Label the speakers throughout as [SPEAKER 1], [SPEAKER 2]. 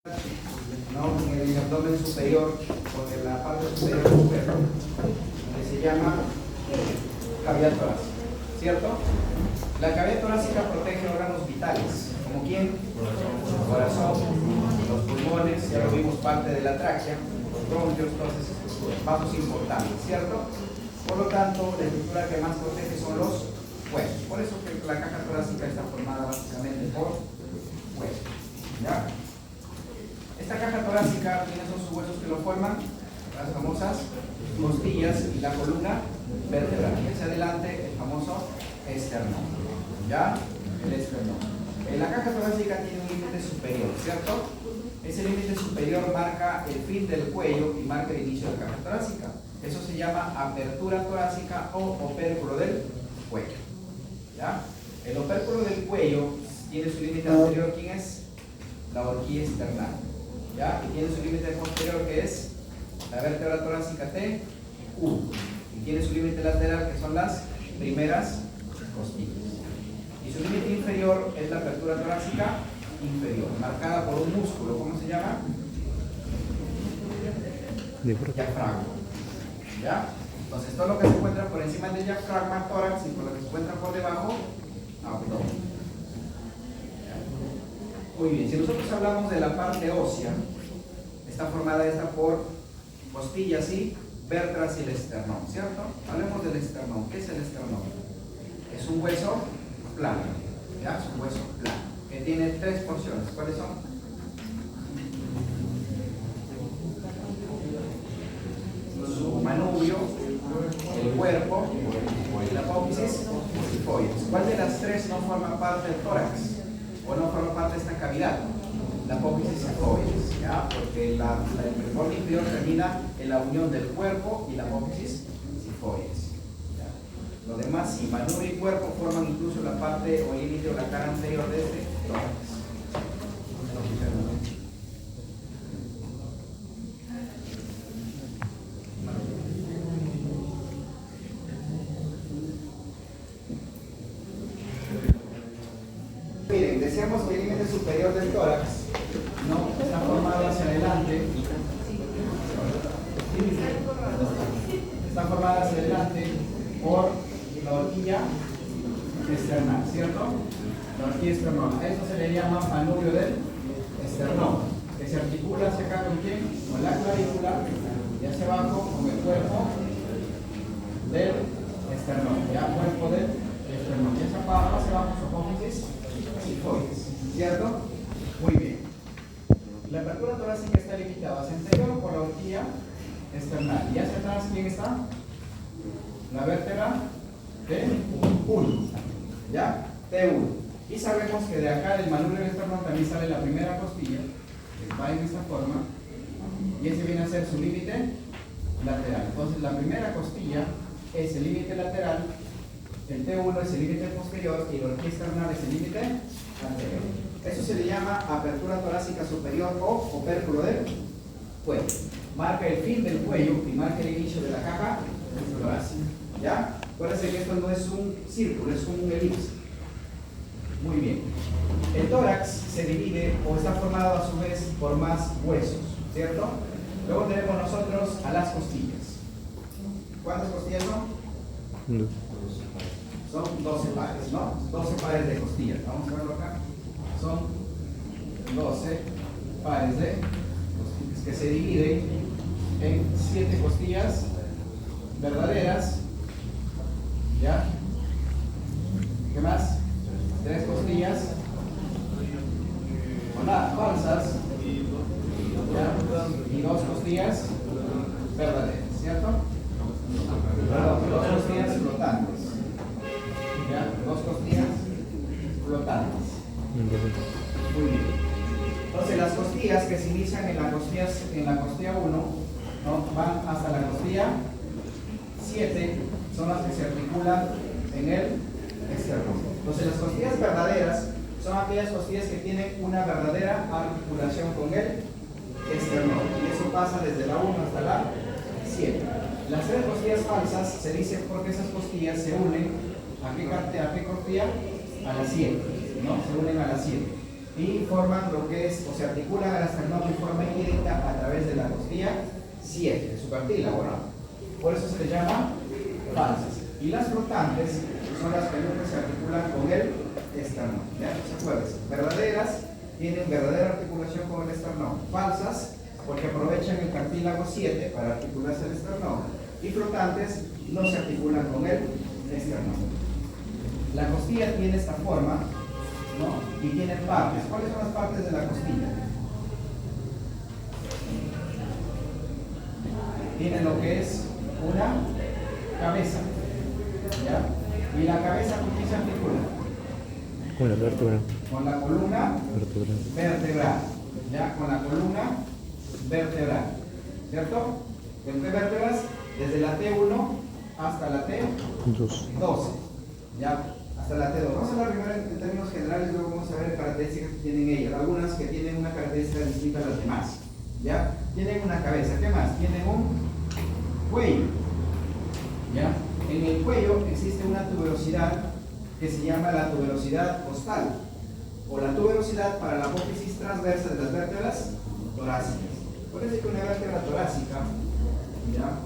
[SPEAKER 1] ¿no? En el abdomen superior, porque la parte superior del cuerpo, que se llama cavidad torácica, ¿cierto? La cavidad torácica protege órganos vitales, como quién, el corazón, los pulmones, ya lo vimos, parte de la tráquea, los bronquios, todos esos vasos importantes, ¿cierto? Por lo tanto, la estructura que más protege son los huesos. Por eso que la caja torácica está formada básicamente por huesos, ¿ya? Esta caja torácica, ¿quiénes son sus huesos que lo forman? Las famosas costillas y la columna vertebral. Y hacia adelante el famoso esternón, ¿ya? El esternón. La caja torácica tiene un límite superior, ¿cierto? Ese límite superior marca el fin del cuello y marca el inicio de la caja torácica. Eso se llama apertura torácica o opérculo del cuello, ¿ya? El opérculo del cuello tiene su límite anterior, ¿quién es? La horquilla esternal, ¿ya? Y tiene su límite posterior, que es la vértebra torácica T1, y tiene su límite lateral, que son las primeras costillas. Y su límite inferior es la apertura torácica inferior, marcada por un músculo. ¿Cómo se llama? Diafragma, ¿ya? Entonces todo lo que se encuentra por encima del diafragma, tórax, y por lo que se encuentra por debajo, abdomen. Muy bien, si nosotros hablamos de la parte ósea, está formada esta por costillas y vértebras y el esternón, ¿cierto? Hablemos del esternón. ¿Qué es el esternón? Es un hueso plano, ¿ya? Es un hueso plano, que tiene tres porciones. ¿Cuáles son? Su manubrio, el cuerpo y la apófisis cifoides. ¿Cuál de las tres no forma parte del tórax? ¿O no forma parte de esta cavidad? La apófisis cifoides, ¿ya? Porque el borde inferior termina en la unión del cuerpo y la apófisis cifoides, ¿ya? Lo demás, sí, manubrio y cuerpo forman incluso la parte o el límite o la cara anterior de este tórax. Miren, decíamos que el límite superior del tórax no está formado hacia adelante, está formada hacia adelante por la horquilla esternal, ¿cierto? La horquilla esternal. A esto se le llama manubrio del esternón, que se articula hacia acá con quién? Con la clavícula, y hacia abajo con el cuerpo del esternón, ya, cuerpo del esternón, y hacia abajo su apófisis cifoides, ¿cierto? Muy bien. La apertura torácica está limitada hacia anterior por la horquilla esternal. Y hacia atrás, ¿quién está? La vértebra T1, ¿ya? T1. Y sabemos que de acá del manubrio del esternón también sale la primera costilla, que va en esta forma, y ese viene a ser su límite lateral. Entonces la primera costilla es el límite lateral, el T1 es el límite posterior y la horquilla esternal es el límite anterior. Eso se le llama apertura torácica superior o opérculo del cuello. Marca el fin del cuello y marca el inicio de la caja torácica, ¿ya? Acuérdense que esto no es un círculo, es un elipse. Muy bien. El tórax se divide o está formado a su vez por más huesos, ¿cierto? Luego tenemos nosotros a las costillas. ¿Cuántas costillas son? No. Son 12 pares, ¿no? 12 pares de costillas. Vamos a verlo acá. Son 12 pares de costillas que se dividen en 7 costillas verdaderas, ¿ya? ¿Qué más? 3 costillas falsas, ¿ya? Y 2 costillas verdaderas, ¿cierto? 2 costillas flotantes, ¿ya? 2 costillas flotantes. Muy bien. Entonces las costillas que se inician en la costilla 1, ¿no? Van hasta la costilla 7, son las que se articulan en el esternón. Entonces las costillas verdaderas son aquellas costillas que tienen una verdadera articulación con el esternón, y eso pasa desde la 1 hasta la 7. Las 3 costillas falsas se dicen porque esas costillas se unen ¿a qué costilla? A la 7, ¿no? Se unen a la 7. y forman lo que es, o se articulan al esternón de forma indirecta a través de la costilla 7, de su cartílago, ¿no? Por eso se le llama falsas. Y las flotantes son las que nunca se articulan con el esternón. ¿Ya? ¿Se acuerdan? Verdaderas tienen verdadera articulación con el esternón. Falsas porque aprovechan el cartílago 7 para articularse el esternón. Y flotantes no se articulan con el esternón. La costilla tiene esta forma, ¿no? Y tiene partes. ¿Cuáles son las partes de la costilla? Tiene lo que es una cabeza, ¿ya? Y la cabeza ¿con qué se articula?
[SPEAKER 2] Con la vértebra.
[SPEAKER 1] Con la columna vertebral, ¿ya? Con la columna vertebral, ¿cierto? ¿En qué vértebras? Desde la T1 hasta la T12, ¿ya? Hasta la T2. Vamos a hablar primero en términos generales, luego vamos a ver características que tienen ellas. Algunas que tienen una característica distinta a las demás, ¿ya? Tienen una cabeza, ¿qué más? Tienen un cuello, ¿ya? En el cuello existe una tuberosidad que se llama la tuberosidad costal o la tuberosidad para la apófisis transversa de las vértebras torácicas. Parece que una vértebra torácica, ¿ya?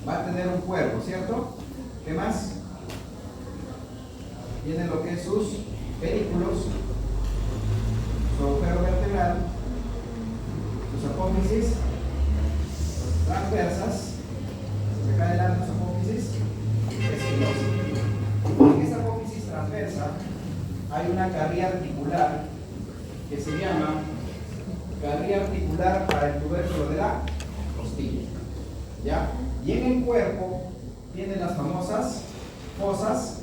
[SPEAKER 1] Va a tener un cuerpo, ¿cierto? ¿Qué más? Tiene lo que es sus pedículos, su agujero vertebral, sus apófisis transversas, se cae adelante su apófisis espinosas. En esta apófisis transversa hay una carrilla articular que se llama carrilla articular para el tubérculo de la costilla, ¿ya? Y en el cuerpo tienen las famosas fosas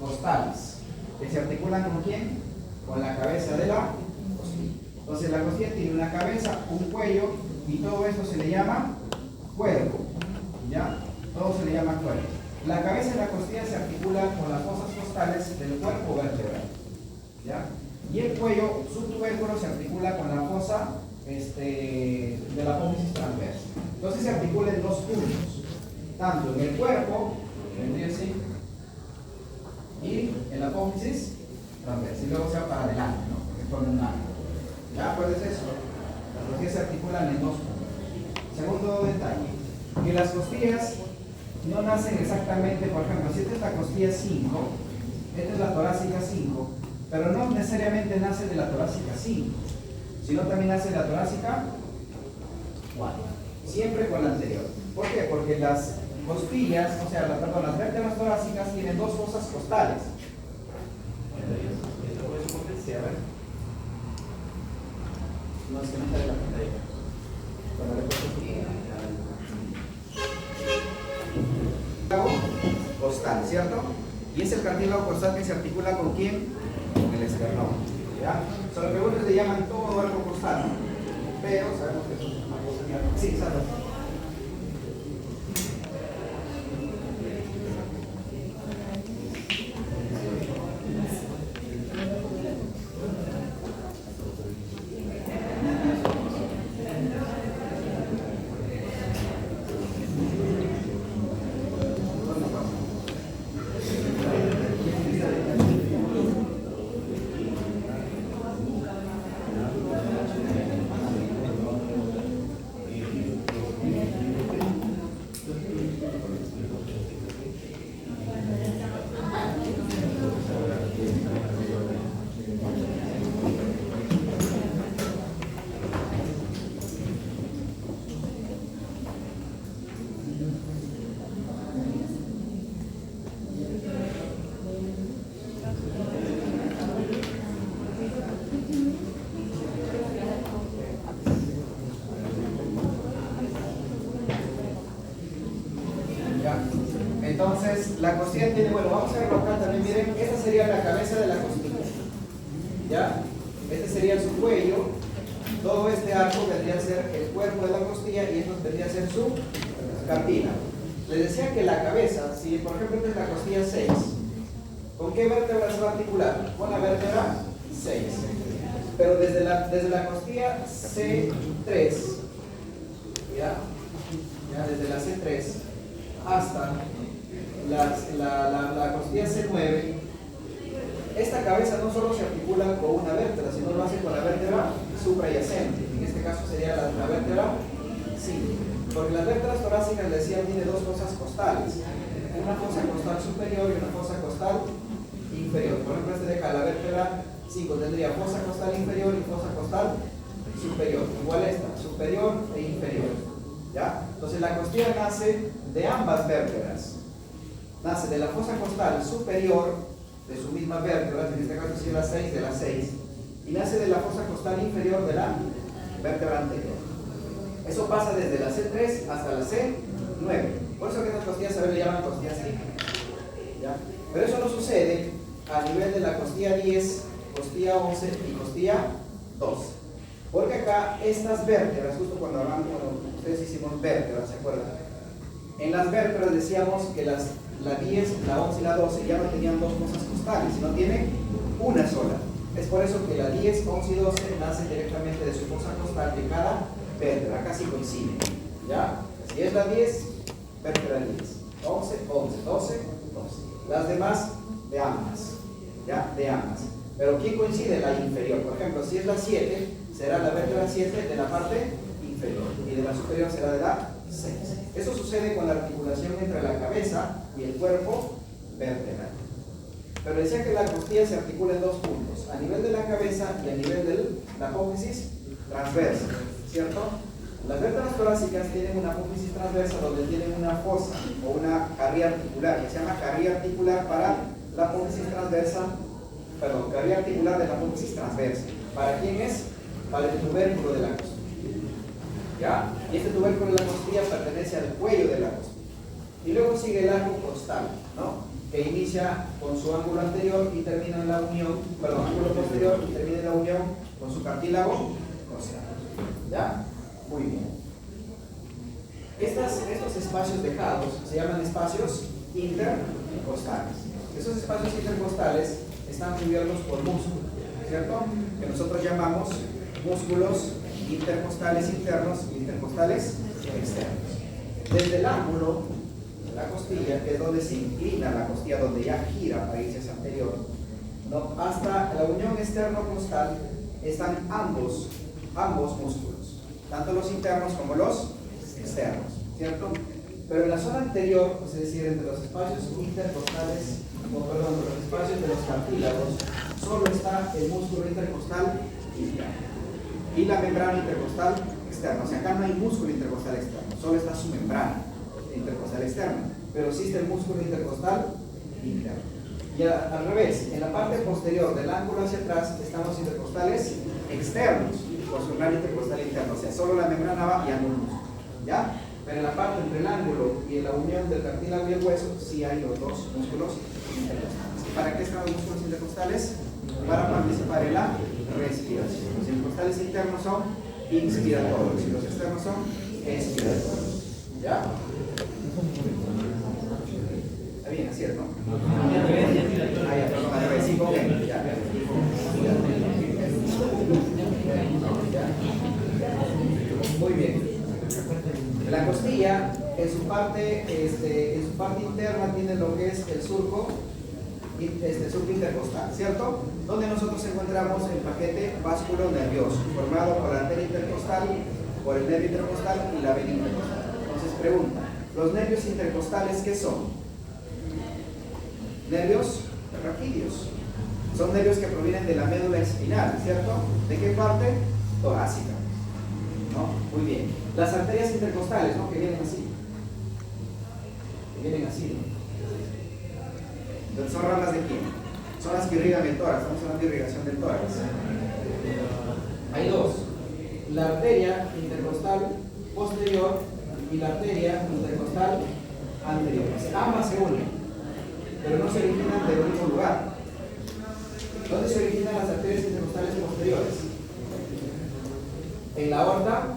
[SPEAKER 1] costales, que se articulan ¿con quién? Con la cabeza de la costilla. Entonces la costilla tiene una cabeza, un cuello, y todo esto se le llama cuerpo, ¿ya? Todo se le llama cuerpo. La cabeza de la costilla se articula con las fosas costales del cuerpo vertebral, ¿ya? Y el cuello, su tubérculo, se articula con la fosa de la apófisis transversa. Entonces se articula en dos puntos, tanto en el cuerpo, vendría así, y en la apófisis transversa, y luego se va para adelante, ¿no? Porque forma un arco. ¿Ya? ¿Cuál es eso? Las costillas se articulan en dos puntos. Segundo detalle, que las costillas no nacen exactamente, por ejemplo, si esta es la costilla 5, esta es la torácica 5, pero no necesariamente nace de la torácica 5, sino también nace de la torácica 4, siempre con la anterior. ¿Por qué? Porque las costillas, o sea, las vértebras torácicas tienen dos fosas costales. No, es que no está de la pantalla. Cuando le pongo cartílago costal, ¿cierto? Y es el cartílago costal que se articula ¿con quién? Con el esternón, ¿ya? O sea, los pegones le llaman todo arco costal, ¿no? Pero sabemos que eso es una cosa. Sí, ¿sabes? Entonces, la costilla tiene, bueno, vamos a verlo acá también, miren, esta sería la cabeza de la costilla, ¿ya? Este sería su cuello, todo este arco vendría a ser el cuerpo de la costilla y esto vendría a ser su cartílago. Les decía que la cabeza, si por ejemplo esta es la costilla 6, ¿con qué vértebra se va a articular? Con la vértebra 6. Pero desde la costilla C3, ¿ya? Desde la C3 hasta la costilla C9, esta cabeza no solo se articula con una vértebra, sino lo hace con la vértebra suprayacente. En este caso sería la vértebra 5. Porque las vértebras torácicas, decía, tiene dos fosas costales. Una fosa costal superior y una fosa costal inferior. Por ejemplo, este deja la vértebra 5, tendría fosa costal inferior y fosa costal superior. Igual esta, superior e inferior. ¿Ya? Entonces la costilla nace de ambas vértebras. Nace de la fosa costal superior, de su misma vértebra, en este caso es la 6 de la 6, y nace de la fosa costal inferior de la vértebra anterior. Eso pasa desde la C3 hasta la C9. Por eso que estas costillas a veces le llaman costillas cíclicas. ¿Ya? Pero eso no sucede a nivel de la costilla 10, costilla 11 y costilla 12. Porque acá estas vértebras, justo cuando hablamos, cuando ustedes hicimos vértebras, ¿se acuerdan? En las vértebras decíamos que la 10, la 11 y la 12 ya no tenían dos fosas costales, sino tienen una sola. Es por eso que la 10, 11 y 12 nacen directamente de su fosa costal de cada vértebra, casi coinciden. ¿Ya? Si es la 10, vértebra 10, 11, 11, 12, 12. Las demás de ambas. ¿Ya? De ambas. Pero ¿quién coincide? La inferior. Por ejemplo, si es la 7, será la vértebra 7 de la parte inferior y de la superior será de la 6. Eso sucede con la articulación entre la cabeza y el cuerpo vertebral. Pero decía que la costilla se articula en dos puntos, a nivel de la cabeza y a nivel de la apófisis transversa, ¿cierto? Las vértebras torácicas tienen una apófisis transversa donde tienen una fosa o una carrilla articular, que se llama carrilla articular para la apófisis transversa, perdón, carrilla articular de la apófisis transversa. ¿Para quién es? Para el tubérculo de la costilla. ¿Ya? Y este tubérculo de la costilla pertenece al cuello de la costilla. Y luego sigue el arco costal, ¿no? Que inicia con su ángulo anterior y termina en la unión, perdón, ángulo posterior y termina en la unión con su cartílago costal. ¿Ya? Muy bien. Estos espacios dejados se llaman espacios intercostales. Esos espacios intercostales están cubiertos por músculos, ¿cierto? Que nosotros llamamos músculos intercostales internos y intercostales externos. Desde el ángulo de la costilla, que es donde se inclina la costilla, donde ya gira para irse hacia anterior, ¿no? Hasta la unión externo-costal están ambos músculos, tanto los internos como los externos, ¿cierto? Pero en la zona anterior, es decir, entre los espacios intercostales, los espacios de los cartílagos, solo está el músculo intercostal interno y la membrana intercostal externa. O sea, acá no hay músculo intercostal externo, solo está su membrana intercostal externa, pero existe el músculo intercostal interno. Y al revés, en la parte posterior del ángulo hacia atrás están los intercostales externos, con su membrana intercostal interna. O sea, solo la membrana va y ángulo músculo, ¿ya? Pero en la parte entre el ángulo y la unión del cartílago y el hueso, sí hay los dos músculos intercostales. ¿Y para qué están los músculos intercostales? Para participar en la respiración. Los intercostales internos son inspiratorios y los externos son expiratorios. ¿Ya? Está bien, así es, ¿no? Ah, ya, perdón, al revés. Sí, ok, ya. Muy bien. La costilla, en su parte interna, tiene lo que es el surco intercostal, ¿cierto? Donde nosotros encontramos el paquete vasculo nervioso, formado por la arteria intercostal, por el nervio intercostal y la vena intercostal. Entonces pregunta, ¿los nervios intercostales qué son? Nervios raquídeos. Son nervios que provienen de la médula espinal, ¿cierto? ¿De qué parte? Torácica. ¿No? Muy bien. Las arterias intercostales, ¿no? Que vienen así. ¿no? Entonces, ¿son ramas de quién? Son las que irrigan el tórax. Estamos hablando de irrigación del tórax. Hay dos. La arteria intercostal posterior y la arteria intercostal anterior. Ambas se unen, pero no se originan del mismo lugar. ¿Dónde se originan las arterias intercostales posteriores? En la aorta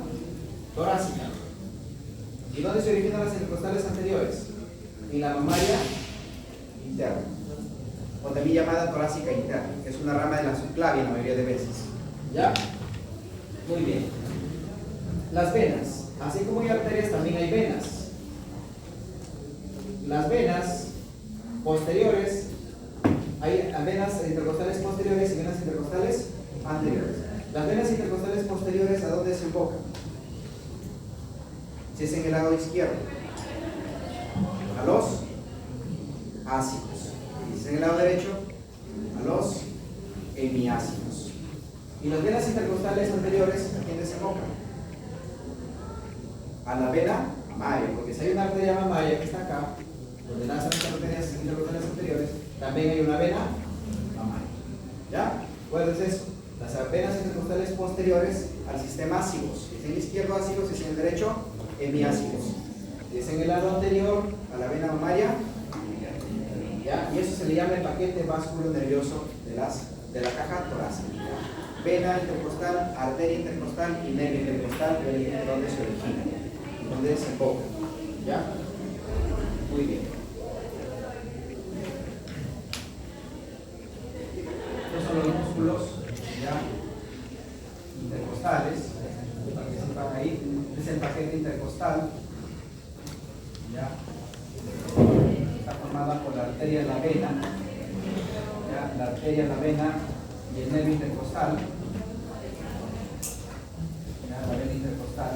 [SPEAKER 1] torácica. ¿Y dónde se originan las intercostales anteriores? En la mamaria interna, o también llamada torácica interna, que es una rama de la subclavia la mayoría de veces. ¿Ya? Muy bien. Las venas. Así como hay arterias, también hay venas. Las venas posteriores, hay venas intercostales posteriores y venas intercostales anteriores. Las venas intercostales posteriores, ¿a dónde se enfocan? Si es en el lado izquierdo, a los ácidos. Y si es en el lado derecho, a los hemiácidos. Y las venas intercostales anteriores, ¿a quién desembocan? A la vena mamaria, porque si hay una arteria mamaria que está acá, donde nacen las arterias intercostales anteriores, también hay una vena mamaria. ¿Ya? ¿Cuál es eso? Las venas intercostales posteriores al sistema ácidos. Si es en el izquierdo ácidos, si es en el derecho hemiácidos. Si es en el lado anterior a la vena mamaria, ¿ya? Y eso se le llama el paquete vasculo nervioso de la caja torácica. Vena intercostal, arteria intercostal y nervio intercostal, donde se origina, donde desemboca. ¿Ya? Muy bien. Estos son los músculos, ¿ya? Intercostales, participan ahí. Este es el paquete intercostal, ¿ya? Está formada por la arteria de la vena, ¿ya? La arteria de la vena y el nervio intercostal, ¿ya? La vena intercostal.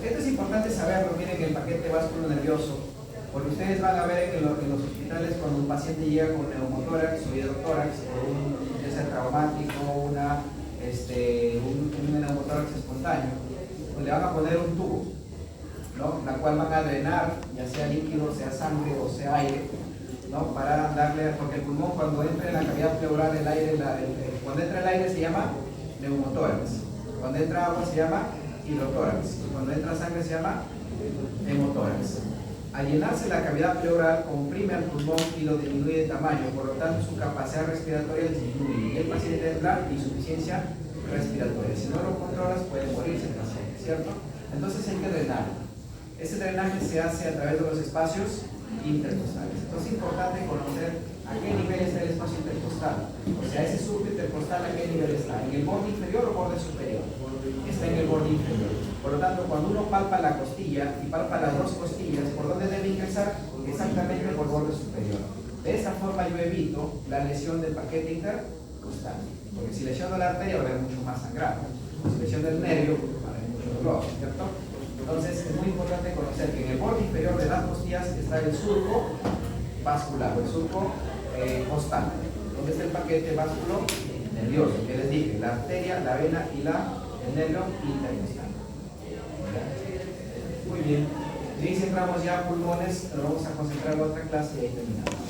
[SPEAKER 1] Esto es importante saberlo, miren, el paquete vasculo nervioso, porque ustedes van a ver en los hospitales cuando un paciente llega con neumotórax o hidrotórax, o un traumático, un neumotórax espontáneo, pues le van a poner un tubo, ¿no? La cual van a drenar, ya sea líquido, sea sangre o sea aire, ¿no? Para darle, porque el pulmón cuando entra en la cavidad pleural el aire, cuando entra el aire se llama neumotórax, cuando entra agua se llama hidrotórax, cuando entra sangre se llama hemotórax. Al llenarse la cavidad pleural comprime al pulmón y lo disminuye de tamaño, por lo tanto su capacidad respiratoria disminuye y el paciente tendrá insuficiencia respiratoria. Si no lo controlas puede morirse el paciente, ¿cierto? Entonces hay que drenar. Ese drenaje se hace a través de los espacios intercostales. Entonces es importante conocer a qué nivel está el espacio intercostal. O sea, ese surco intercostal a qué nivel está, ¿en el borde inferior o borde superior? Está en el borde inferior. Por lo tanto, cuando uno palpa la costilla y palpa las dos costillas, ¿por dónde debe ingresar? Exactamente por el borde superior. De esa forma yo evito la lesión del paquete intercostal. Porque si lesiono la arteria va a haber mucho más sangrado. Si lesiono el nervio, va a haber mucho dolor, ¿cierto? Entonces es muy importante conocer que en el borde inferior de las costillas está el surco vascular, o el surco costal, donde está el paquete vasculo nervioso, que les dije, la arteria, la vena y el nervio intercostal. Muy bien. Y ahí centramos ya pulmones, nos vamos a concentrar en otra clase y ahí terminamos.